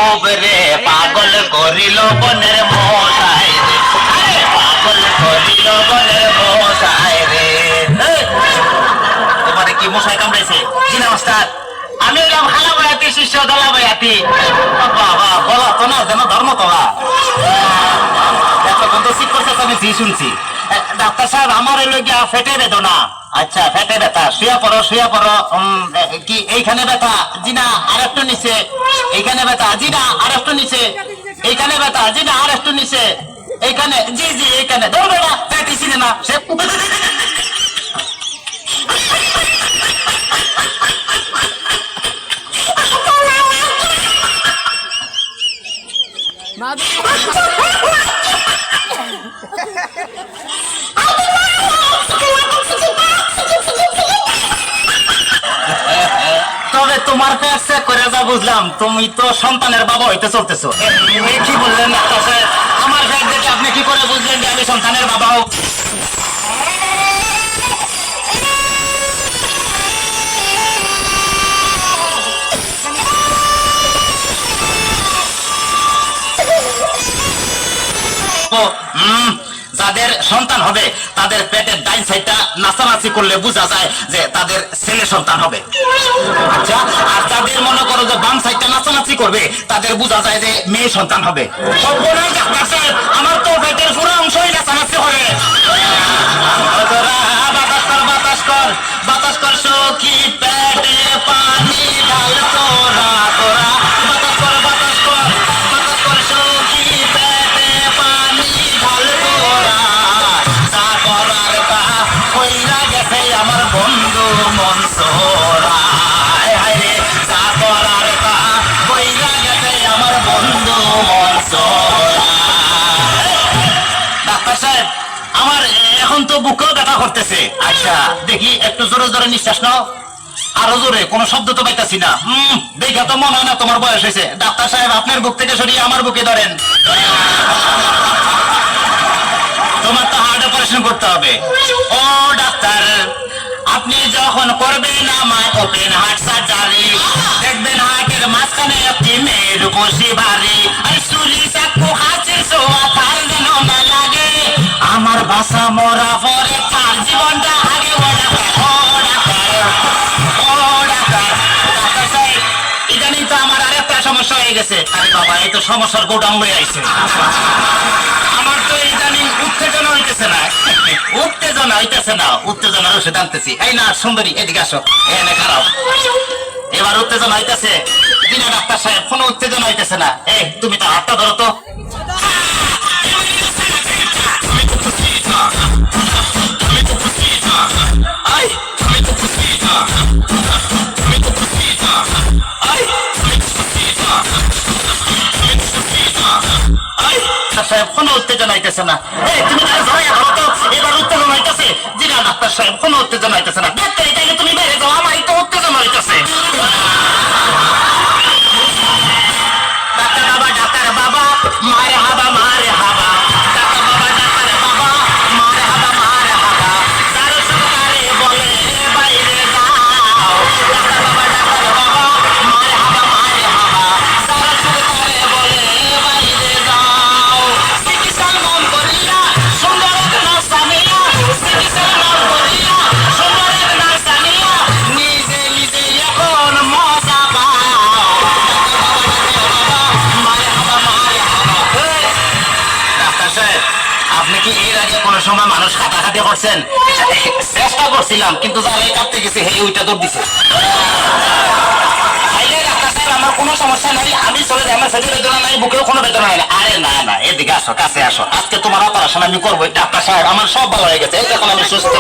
খুব রে পাগল করিল বনের মশাই রে, আরে পাগল করিল বনের মশাই রে। তোমারে কি মশাই কামড়াইছে? জি না মাস্টার, আমি এলাম হালা বয়াতি শিষ্য দলা বয়াতি। বাবা বলা তো না যেন ধর্ম তোলা এতক্ষণ তো ঠিক করছে, আমি জি শুনছি। ডাক্তার সাহেব আমার এলো গিয়া ফেটে বেদনা। আচ্ছা ফেটে ব্যথা, শুয়ে পড়ো শুয়ে পড়ো। কি এইখানে ব্যথা? জি না আর একটু নিচে। এইখানে ব্যথা? জি না আর একটু নিচে। এইখানে ব্যথা? জি না আর একটু নিচে। এইখানে? জি জি এইখানে। ধরবে না পেটি ছিল না সে। তবে তোমার কাছে করে যা বুঝলাম, তুমি তো সন্তানের বাবা হইতে চলতেছো। কি বললেন ডাক্তার সাহেব? আমার ফ্যাট দেখে আপনি কি করে বুঝলেন যে আমি সন্তানের বাবা হোক? যাদের সন্তান হবে তাদের পেটের ডাইন সাইডটা নাচানাচি করলে বোঝা যায় যে তাদের ছেলে সন্তান হবে। আচ্ছা, আর যাদের মনে করো যে বাম সাইডটা নাচানাচি করবে তাদের বোঝা যায় যে মেয়ে সন্তান হবে। আমার তো পেটের পুরো অংশই নাচানাচি হবে। বাতাস কর বাতাস কর সখী, পেটে পানি ঢাল তোরা তোরা। বাতাস কর বাতাস কর বাতাস কর সখী, পেটে পানি ঢাল তোরা। যা করার তা কইরা গেছে আমার বন্ধু মনসুরা। যা করার তা কইরা গেছে আমার বন্ধু মনসুরা। ডাক্তার সাহেব আমার এখন তো বুকেও ব্যথা করতেছে। আচ্ছা দেখি একটু জোরে জোরে নিঃশ্বাস নাও। আরো জোরে, কোনো শব্দ তো পাইতাছি না। দেখে তো মনে হয় না তোমার বয়স হয়েছে। ডাক্তার সাহেব আপনার বুক থেকে সরিয়ে আমার বুকে ধরেন। তোমার তো হার্ট অপারেশন করতে হবে। ও ডাক্তার, আপনি যখন করবেন আমায় ওপেন হার্ট সার্জারি, দেখবেন হার্টের মাঝখানে একটি মেয়ের বসি বাড়ি। চুলি চাকু হাসির সোয়া তার যেন না লাগে। আমার বাসা মরা পরে তার জীবনটা আগে। ও ডাক্তার, ডাক্তার সাহেব ইদানিং তো আমার আরেকটা সমস্যা হয়ে গেছে। আরে বাবা, এই তো সমস্যার গোডাউন হয়ে আইছে। আমার তো ইদানিং উত্তেজনা হইতেছে না। উত্তেজনা হইতেছে না, উত্তেজনার ওষুধ আনতেছি। এই না সুন্দরী এদিকে আসো, এনে খারাপ। এবার উত্তেজনা হইতেছে কিনা ডাক্তার সাহেব? কোনো উত্তেজনা হইতেছে না। এই তুমি তো হাতটা ধরো তো। সাহেব কোনো উত্তেজনা হইতেছে না। এই তুমি ধরে ধরো তো। এবার উত্তেজনা হইতেছে। জি না ডাক্তার সাহেব কোনো উত্তেজনা হইতেছে না। ডাক্তার এটাকে তুমি বেড়ে যাও, আমার তো উত্তেজনা হইতেছে। ডাক্তার বাবা, ডাক্তার বাবা, মারে হাবা মারে হাবা। ডাক্তার বাবা, ডাক্তার বাবা, মারে হাবা মারে হাবা। তার সরকারে বলে বাইরে যাও। ডাক্তার বাবা, ডাক্তার বাবা, মারে হাবা মারে হাবা। তার সরকারে বলে বাইরে যাও। চিকিৎসার নাম করিয়া সুন্দর এক নার্স আনিয়া, চিকিৎসার নাম করিয়া সুন্দর এক নার্স আনিয়া নিজে নিজে এখন মজা পাও। আপনি কি এর আগে কোন সময় মানুষ কাটাকাটি করছেন? চেষ্টা করছিলাম, কিন্তু যারাই কাটতে গেছে হে ওইটা দৌড় দিছে। আমার কোনো সমস্যা নাই, আমি চলে যাই। আমার শরীরে বেদনা নাই, বুকেও কোনো বেদনা নাই। আরে না না, এদিকে আসো, কাছে আসো। আজকে তোমার অপারেশন আমি করবো। ডাক্তার সাহেব আমার সব ভালো হয়ে গেছে, এখন আমি সুস্থ।